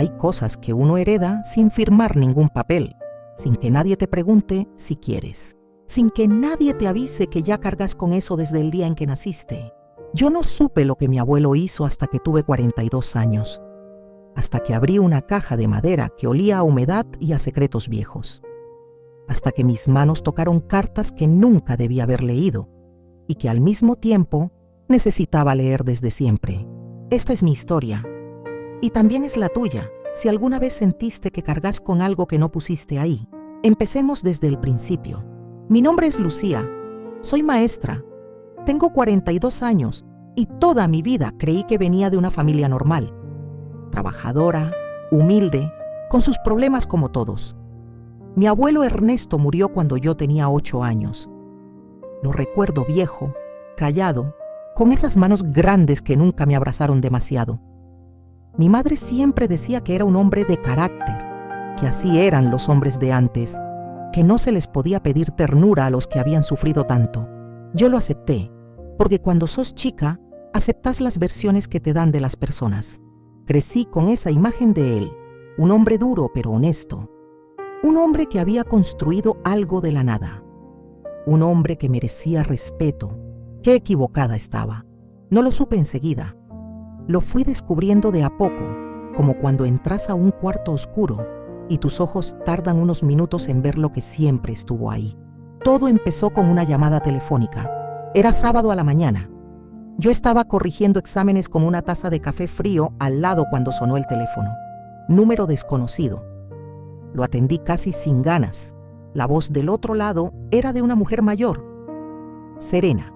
Hay cosas que uno hereda sin firmar ningún papel, sin que nadie te pregunte si quieres, sin que nadie te avise que ya cargas con eso desde el día en que naciste. Yo no supe lo que mi abuelo hizo hasta que tuve 42 años, hasta que abrí una caja de madera que olía a humedad y a secretos viejos, hasta que mis manos tocaron cartas que nunca debía haber leído y que al mismo tiempo necesitaba leer desde siempre. Esta es mi historia, y también es la tuya, si alguna vez sentiste que cargas con algo que no pusiste ahí. Empecemos desde el principio. Mi nombre es Lucía, soy maestra, tengo 42 años y toda mi vida creí que venía de una familia normal, trabajadora, humilde, con sus problemas como todos. Mi abuelo Ernesto murió cuando yo tenía 8 años. Lo recuerdo viejo, callado, con esas manos grandes que nunca me abrazaron demasiado. Mi madre siempre decía que era un hombre de carácter, que así eran los hombres de antes, que no se les podía pedir ternura a los que habían sufrido tanto. Yo lo acepté, porque cuando sos chica, aceptas las versiones que te dan de las personas. Crecí con esa imagen de él, un hombre duro pero honesto, un hombre que había construido algo de la nada, un hombre que merecía respeto. Qué equivocada estaba. No lo supe enseguida. Lo fui descubriendo de a poco, como cuando entras a un cuarto oscuro y tus ojos tardan unos minutos en ver lo que siempre estuvo ahí. Todo empezó con una llamada telefónica. Era sábado a la mañana. Yo estaba corrigiendo exámenes con una taza de café frío al lado cuando sonó el teléfono. Número desconocido. Lo atendí casi sin ganas. La voz del otro lado era de una mujer mayor, serena,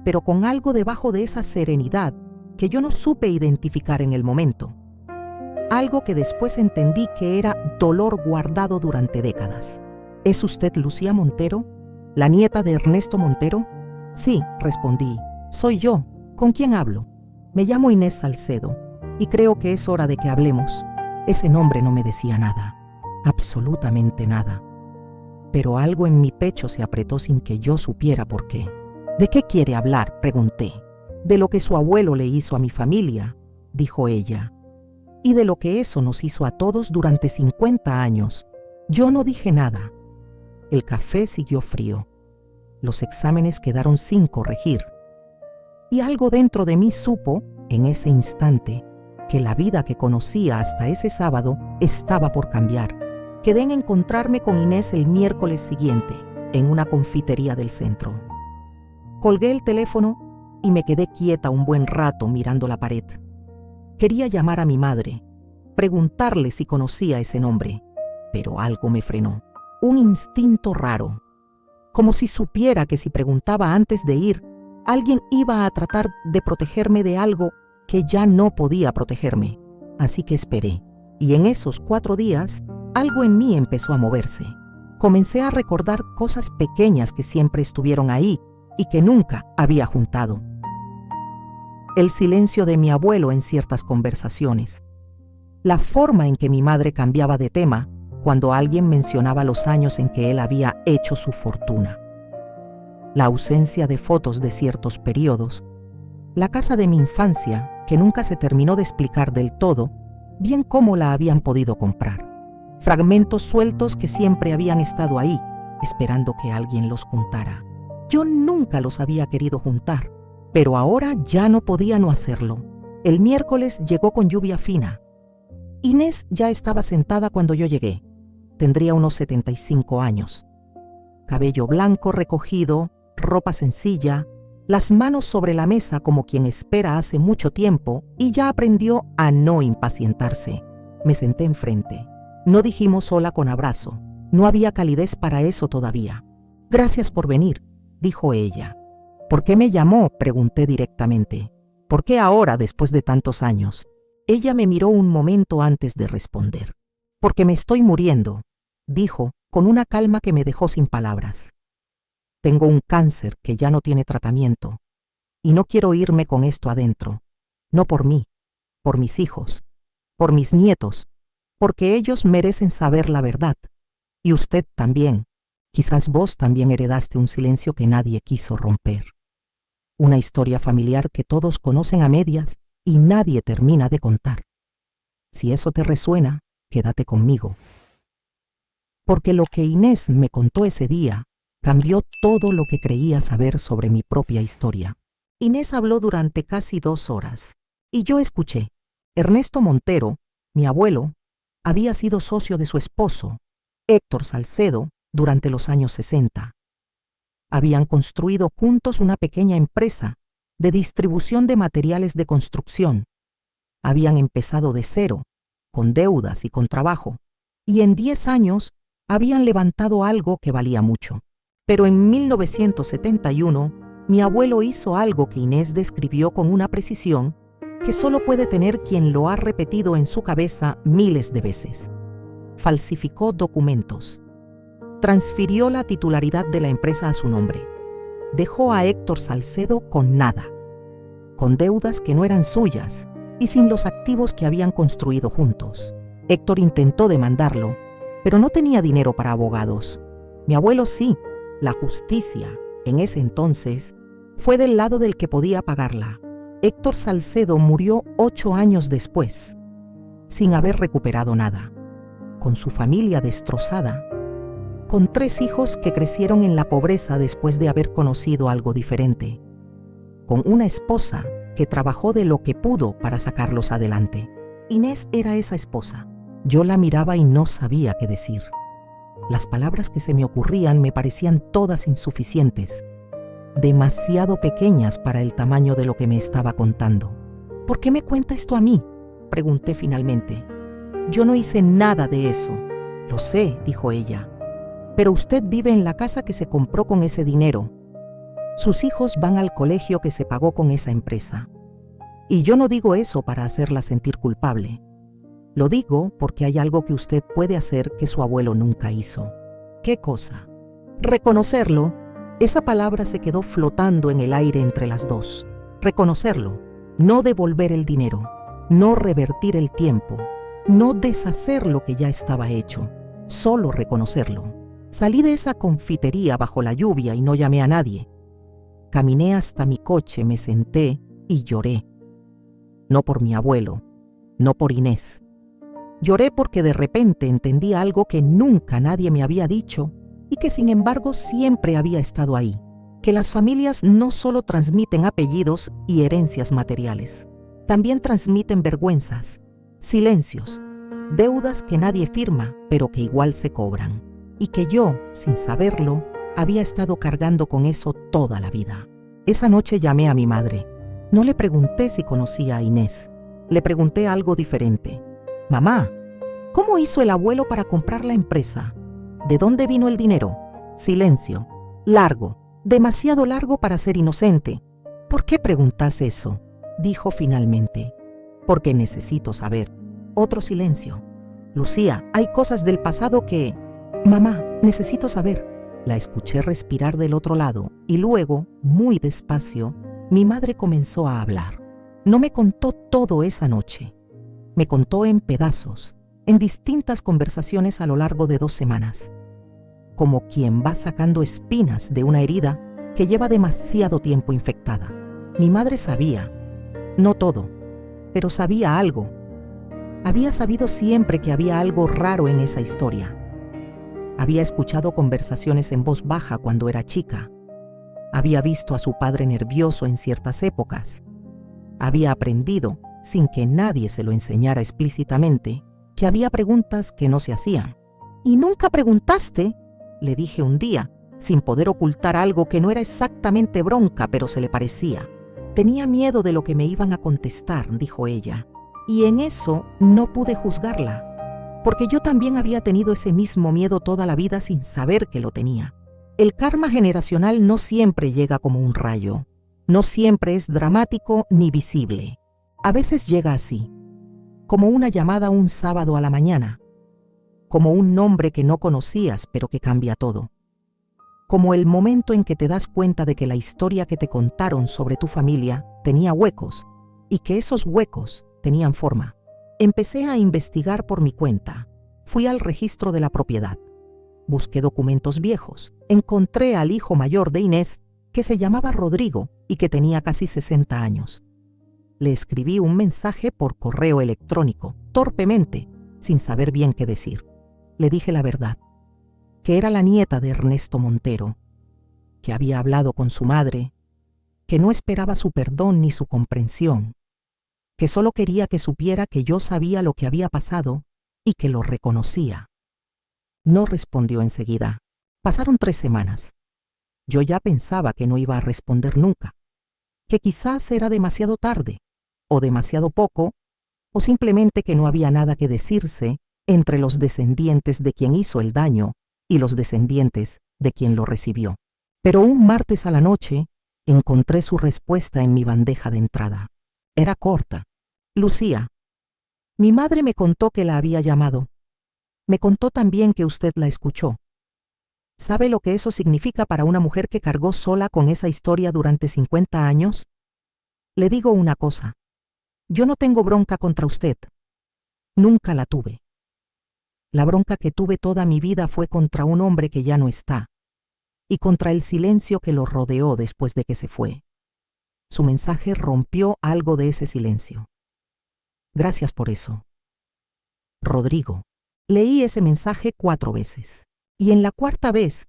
pero con algo debajo de esa serenidad que yo no supe identificar en el momento. Algo que después entendí que era dolor guardado durante décadas. ¿Es usted Lucía Montero, la nieta de Ernesto Montero? Sí, respondí. Soy yo. ¿Con quién hablo? Me llamo Inés Salcedo y creo que es hora de que hablemos. Ese nombre no me decía nada, absolutamente nada. Pero algo en mi pecho se apretó sin que yo supiera por qué. ¿De qué quiere hablar?, pregunté. De lo que su abuelo le hizo a mi familia, dijo ella, y de lo que eso nos hizo a todos durante 50 años. Yo no dije nada. El café siguió frío. Los exámenes quedaron sin corregir. Y algo dentro de mí supo, en ese instante, que la vida que conocía hasta ese sábado estaba por cambiar. Quedé en encontrarme con Inés el miércoles siguiente, en una confitería del centro. Colgué el teléfono y me quedé quieta un buen rato mirando la pared. Quería llamar a mi madre, preguntarle si conocía ese nombre, pero algo me frenó. Un instinto raro, como si supiera que si preguntaba antes de ir, alguien iba a tratar de protegerme de algo que ya no podía protegerme. Así que esperé, y en esos 4 días, algo en mí empezó a moverse. Comencé a recordar cosas pequeñas que siempre estuvieron ahí y que nunca había juntado. El silencio de mi abuelo en ciertas conversaciones. La forma en que mi madre cambiaba de tema cuando alguien mencionaba los años en que él había hecho su fortuna. La ausencia de fotos de ciertos periodos. La casa de mi infancia, que nunca se terminó de explicar del todo bien cómo la habían podido comprar. Fragmentos sueltos que siempre habían estado ahí, esperando que alguien los juntara. Yo nunca los había querido juntar, pero ahora ya no podía no hacerlo. El miércoles llegó con lluvia fina. Inés ya estaba sentada cuando yo llegué. Tendría unos 75 años. Cabello blanco recogido, ropa sencilla, las manos sobre la mesa como quien espera hace mucho tiempo y ya aprendió a no impacientarse. Me senté enfrente. No dijimos hola con abrazo. No había calidez para eso todavía. Gracias por venir, dijo ella. ¿Por qué me llamó?, pregunté directamente. ¿Por qué ahora, después de tantos años? Ella me miró un momento antes de responder. Porque me estoy muriendo, dijo, con una calma que me dejó sin palabras. Tengo un cáncer que ya no tiene tratamiento, y no quiero irme con esto adentro. No por mí, por mis hijos, por mis nietos, porque ellos merecen saber la verdad. Y usted también. Quizás vos también heredaste un silencio que nadie quiso romper. Una historia familiar que todos conocen a medias y nadie termina de contar. Si eso te resuena, quédate conmigo. Porque lo que Inés me contó ese día cambió todo lo que creía saber sobre mi propia historia. Inés habló durante casi 2 horas y yo escuché. Ernesto Montero, mi abuelo, había sido socio de su esposo, Héctor Salcedo, durante los años 60. Habían construido juntos una pequeña empresa de distribución de materiales de construcción. Habían empezado de cero, con deudas y con trabajo, y en 10 años habían levantado algo que valía mucho. Pero en 1971, mi abuelo hizo algo que Inés describió con una precisión que solo puede tener quien lo ha repetido en su cabeza miles de veces. Falsificó documentos. Transfirió la titularidad de la empresa a su nombre. Dejó a Héctor Salcedo con nada, con deudas que no eran suyas y sin los activos que habían construido juntos. Héctor intentó demandarlo, pero no tenía dinero para abogados. Mi abuelo sí. La justicia, en ese entonces, fue del lado del que podía pagarla. Héctor Salcedo murió 8 años después, sin haber recuperado nada, con su familia destrozada, con 3 hijos que crecieron en la pobreza después de haber conocido algo diferente, con una esposa que trabajó de lo que pudo para sacarlos adelante. Inés era esa esposa. Yo la miraba y no sabía qué decir. Las palabras que se me ocurrían me parecían todas insuficientes, demasiado pequeñas para el tamaño de lo que me estaba contando. ¿Por qué me cuenta esto a mí?, pregunté finalmente. Yo no hice nada de eso. Lo sé, dijo ella. Pero usted vive en la casa que se compró con ese dinero. Sus hijos van al colegio que se pagó con esa empresa. Y yo no digo eso para hacerla sentir culpable. Lo digo porque hay algo que usted puede hacer que su abuelo nunca hizo. ¿Qué cosa? Reconocerlo. Esa palabra se quedó flotando en el aire entre las dos. Reconocerlo. No devolver el dinero. No revertir el tiempo. No deshacer lo que ya estaba hecho. Solo reconocerlo. Salí de esa confitería bajo la lluvia y no llamé a nadie. Caminé hasta mi coche, me senté y lloré. No por mi abuelo, no por Inés. Lloré porque de repente entendí algo que nunca nadie me había dicho y que sin embargo siempre había estado ahí, que las familias no solo transmiten apellidos y herencias materiales, también transmiten vergüenzas, silencios, deudas que nadie firma pero que igual se cobran, y que yo, sin saberlo, había estado cargando con eso toda la vida. Esa noche llamé a mi madre. No le pregunté si conocía a Inés, le pregunté algo diferente. Mamá, ¿cómo hizo el abuelo para comprar la empresa? ¿De dónde vino el dinero? Silencio. Largo, demasiado largo para ser inocente. ¿Por qué preguntas eso?, dijo finalmente. Porque necesito saber. Otro silencio. Lucía, hay cosas del pasado que... Mamá, necesito saber. La escuché respirar del otro lado y luego, muy despacio, mi madre comenzó a hablar. No me contó todo esa noche. Me contó en pedazos, en distintas conversaciones a lo largo de 2 semanas, como quien va sacando espinas de una herida que lleva demasiado tiempo infectada. Mi madre sabía, no todo, pero sabía algo. Había sabido siempre que había algo raro en esa historia. Había escuchado conversaciones en voz baja cuando era chica. Había visto a su padre nervioso en ciertas épocas. Había aprendido, sin que nadie se lo enseñara explícitamente, que había preguntas que no se hacían. «¿Y nunca preguntaste?», le dije un día, sin poder ocultar algo que no era exactamente bronca, pero se le parecía. Tenía miedo de lo que me iban a contestar, dijo ella, y en eso no pude juzgarla, porque yo también había tenido ese mismo miedo toda la vida sin saber que lo tenía. El karma generacional no siempre llega como un rayo, no siempre es dramático ni visible. A veces llega así, como una llamada un sábado a la mañana, como un nombre que no conocías pero que cambia todo, como el momento en que te das cuenta de que la historia que te contaron sobre tu familia tenía huecos y que esos huecos tenían forma. Empecé a investigar por mi cuenta, fui al registro de la propiedad, busqué documentos viejos, encontré al hijo mayor de Inés que se llamaba Rodrigo y que tenía casi 60 años. Le escribí un mensaje por correo electrónico. torpemente, sin saber bien qué decir. Le dije la verdad, que era la nieta de Ernesto Montero, que había hablado con su madre, que no esperaba su perdón ni su comprensión, que solo quería que supiera que yo sabía lo que había pasado y que lo reconocía. No respondió enseguida. Pasaron 3 semanas. Yo ya pensaba que no iba a responder nunca, que quizás era demasiado tarde, o demasiado poco, o simplemente que no había nada que decirse entre los descendientes de quien hizo el daño y los descendientes de quien lo recibió. Pero un martes a la noche encontré su respuesta en mi bandeja de entrada. Era corta. Lucía, mi madre me contó que la había llamado. Me contó también que usted la escuchó. ¿Sabe lo que eso significa para una mujer que cargó sola con esa historia durante 50 años? Le digo una cosa. Yo no tengo bronca contra usted. Nunca la tuve. La bronca que tuve toda mi vida fue contra un hombre que ya no está, y contra el silencio que lo rodeó después de que se fue. Su mensaje rompió algo de ese silencio. Gracias por eso. Rodrigo. Leí ese mensaje 4 veces, y en la 4ª vez,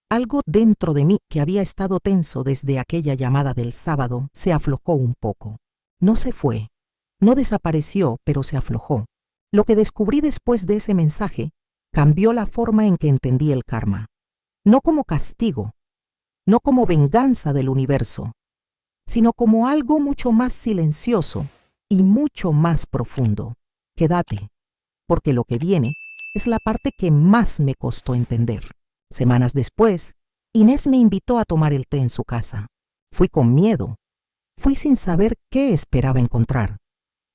algo dentro de mí que había estado tenso desde aquella llamada del sábado se aflojó un poco. No se fue, no desapareció, pero se aflojó. Lo que descubrí después de ese mensaje cambió la forma en que entendí el karma. No como castigo, no como venganza del universo, sino como algo mucho más silencioso y mucho más profundo. Quédate, porque lo que viene es la parte que más me costó entender. Semanas después, Inés me invitó a tomar el té en su casa. Fui con miedo. Fui sin saber qué esperaba encontrar.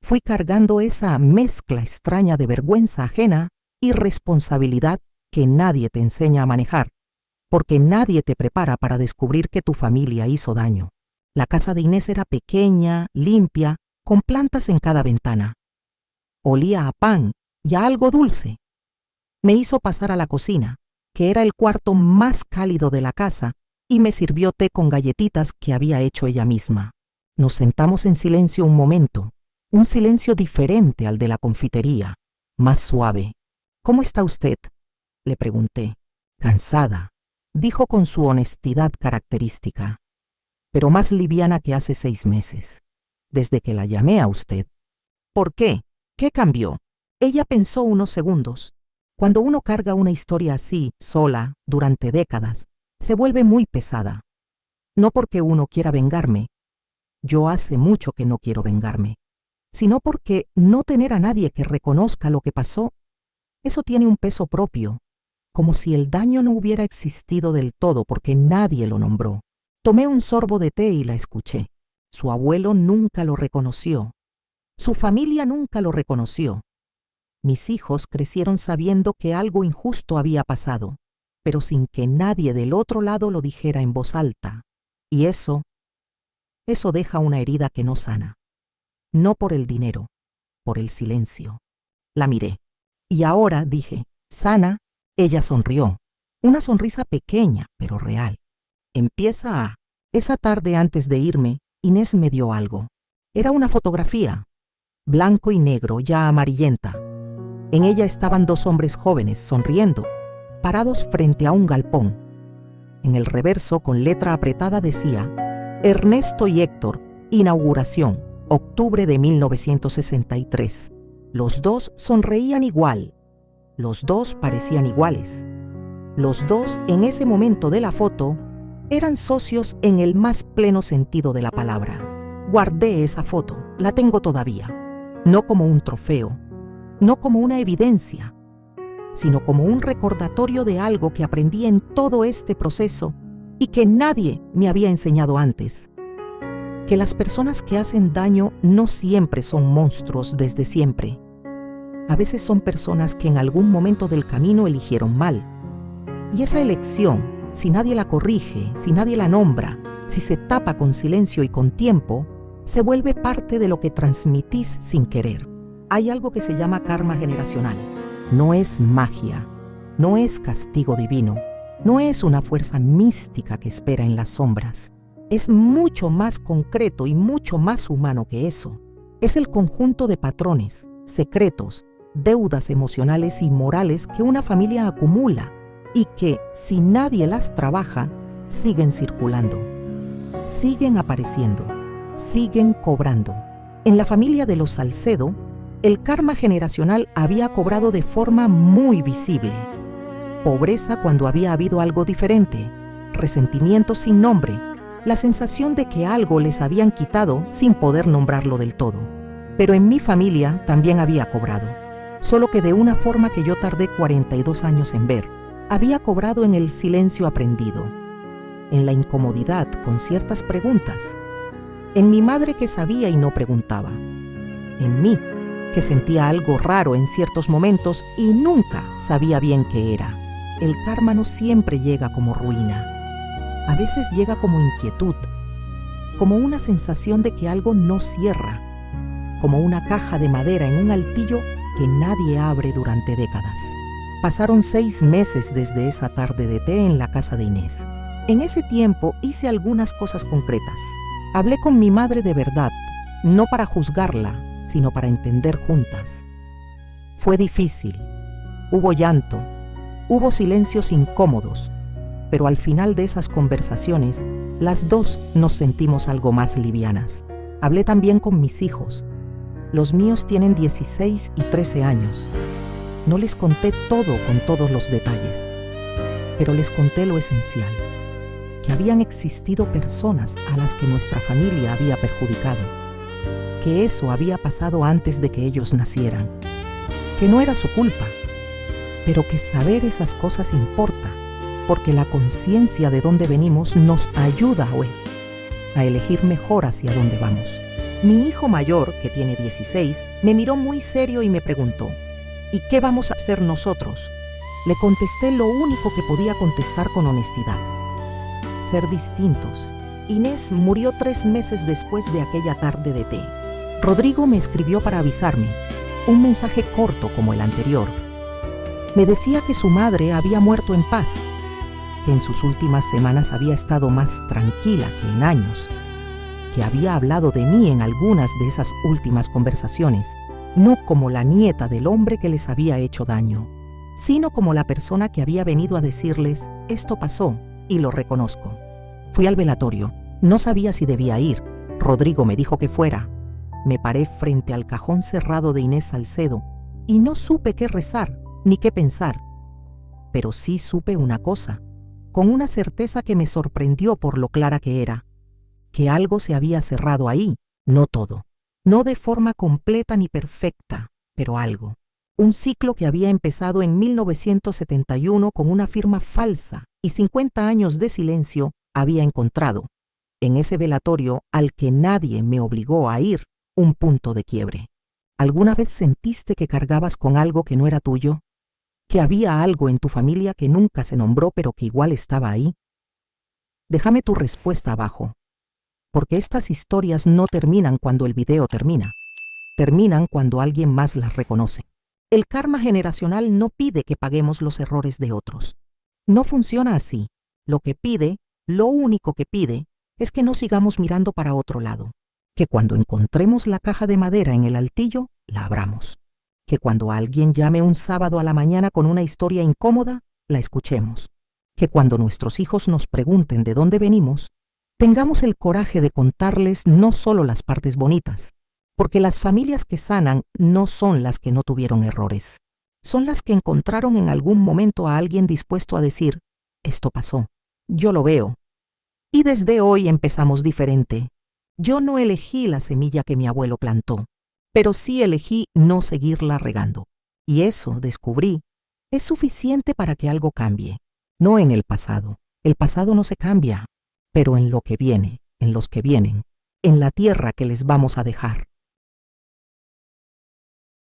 Fui cargando esa mezcla extraña de vergüenza ajena y responsabilidad que nadie te enseña a manejar, porque nadie te prepara para descubrir que tu familia hizo daño. La casa de Inés era pequeña, limpia, con plantas en cada ventana. Olía a pan y a algo dulce. Me hizo pasar a la cocina, que era el cuarto más cálido de la casa, y me sirvió té con galletitas que había hecho ella misma. Nos sentamos en silencio un momento, un silencio diferente al de la confitería, más suave. ¿Cómo está usted?, le pregunté. Cansada, dijo con su honestidad característica, pero más liviana que hace 6 meses, desde que la llamé a usted. ¿Por qué? ¿Qué cambió? Ella pensó unos segundos. Cuando uno carga una historia así, sola, durante décadas, se vuelve muy pesada. No porque uno quiera vengarme. Yo hace mucho que no quiero vengarme. Sino porque no tener a nadie que reconozca lo que pasó, eso tiene un peso propio, como si el daño no hubiera existido del todo porque nadie lo nombró. Tomé un sorbo de té y la escuché. Su abuelo nunca lo reconoció. Su familia nunca lo reconoció. Mis hijos crecieron sabiendo que algo injusto había pasado, pero sin que nadie del otro lado lo dijera en voz alta. Y eso deja una herida que no sana. No por el dinero, por el silencio. La miré. Y ahora, dije, sana. Ella sonrió. Una sonrisa pequeña, pero real. Empieza a... Esa tarde antes de irme, Inés me dio algo. Era una fotografía, blanco y negro, ya amarillenta. En ella estaban 2 hombres jóvenes, sonriendo, parados frente a un galpón. En el reverso, con letra apretada, decía: Ernesto y Héctor, inauguración, octubre de 1963. Los 2 sonreían igual. Los 2 parecían iguales. Los 2, en ese momento de la foto, eran socios en el más pleno sentido de la palabra. Guardé esa foto, la tengo todavía. No como un trofeo, no como una evidencia, sino como un recordatorio de algo que aprendí en todo este proceso y que nadie me había enseñado antes. Que las personas que hacen daño no siempre son monstruos desde siempre. A veces son personas que en algún momento del camino eligieron mal. Y esa elección, si nadie la corrige, si nadie la nombra, si se tapa con silencio y con tiempo, se vuelve parte de lo que transmitís sin querer. Hay algo que se llama karma generacional. No es magia, no es castigo divino, no es una fuerza mística que espera en las sombras. Es mucho más concreto y mucho más humano que eso. Es el conjunto de patrones, secretos, deudas emocionales y morales que una familia acumula y que, si nadie las trabaja, siguen circulando, siguen apareciendo, siguen cobrando. En la familia de los Salcedo, el karma generacional había cobrado de forma muy visible. Pobreza cuando había habido algo diferente, resentimiento sin nombre, la sensación de que algo les habían quitado sin poder nombrarlo del todo. Pero en mi familia también había cobrado, solo que de una forma que yo tardé 42 años en ver. Había cobrado en el silencio aprendido, en la incomodidad con ciertas preguntas, en mi madre que sabía y no preguntaba, en mí que sentía algo raro en ciertos momentos y nunca sabía bien qué era. El karma no siempre llega como ruina, a veces llega como inquietud, como una sensación de que algo no cierra, como una caja de madera en un altillo que nadie abre durante décadas. Pasaron 6 meses desde esa tarde de té en la casa de Inés. En ese tiempo hice algunas cosas concretas. Hablé con mi madre de verdad, no para juzgarla, sino para entender juntas. Fue difícil, hubo llanto, hubo silencios incómodos, pero al final de esas conversaciones, las dos nos sentimos algo más livianas. Hablé también con mis hijos. Los míos tienen 16 y 13 años. No les conté todo con todos los detalles, pero les conté lo esencial, que habían existido personas a las que nuestra familia había perjudicado, que eso había pasado antes de que ellos nacieran, que no era su culpa, pero que saber esas cosas importa, porque la conciencia de dónde venimos nos ayuda hoy a elegir mejor hacia dónde vamos. Mi hijo mayor, que tiene 16, me miró muy serio y me preguntó, ¿y qué vamos a hacer nosotros? Le contesté lo único que podía contestar con honestidad: ser distintos. Inés murió 3 meses después de aquella tarde de té. Rodrigo me escribió para avisarme, un mensaje corto como el anterior. Me decía que su madre había muerto en paz, que en sus últimas semanas había estado más tranquila que en años, que había hablado de mí en algunas de esas últimas conversaciones, no como la nieta del hombre que les había hecho daño, sino como la persona que había venido a decirles, esto pasó y lo reconozco. Fui al velatorio, no sabía si debía ir. Rodrigo me dijo que fuera. Me paré frente al cajón cerrado de Inés Salcedo y no supe qué rezar ni qué pensar. Pero sí supe una cosa, con una certeza que me sorprendió por lo clara que era, que algo se había cerrado ahí, no todo, no de forma completa ni perfecta, pero algo. Un ciclo que había empezado en 1971 con una firma falsa y 50 años de silencio había encontrado, en ese velatorio al que nadie me obligó a ir, un punto de quiebre. ¿Alguna vez sentiste que cargabas con algo que no era tuyo? ¿Que había algo en tu familia que nunca se nombró pero que igual estaba ahí? Déjame tu respuesta abajo, porque estas historias no terminan cuando el video termina. Terminan cuando alguien más las reconoce. El karma generacional no pide que paguemos los errores de otros. No funciona así. Lo único que pide, es que no sigamos mirando para otro lado. Que cuando encontremos la caja de madera en el altillo, la abramos. Que cuando alguien llame un sábado a la mañana con una historia incómoda, la escuchemos. Que cuando nuestros hijos nos pregunten de dónde venimos, tengamos el coraje de contarles no solo las partes bonitas, porque las familias que sanan no son las que no tuvieron errores. Son las que encontraron en algún momento a alguien dispuesto a decir, esto pasó, yo lo veo. Y desde hoy empezamos diferente. Yo no elegí la semilla que mi abuelo plantó, pero sí elegí no seguirla regando. Y eso, descubrí, es suficiente para que algo cambie. No en el pasado. El pasado no se cambia, pero en lo que viene, en los que vienen, en la tierra que les vamos a dejar.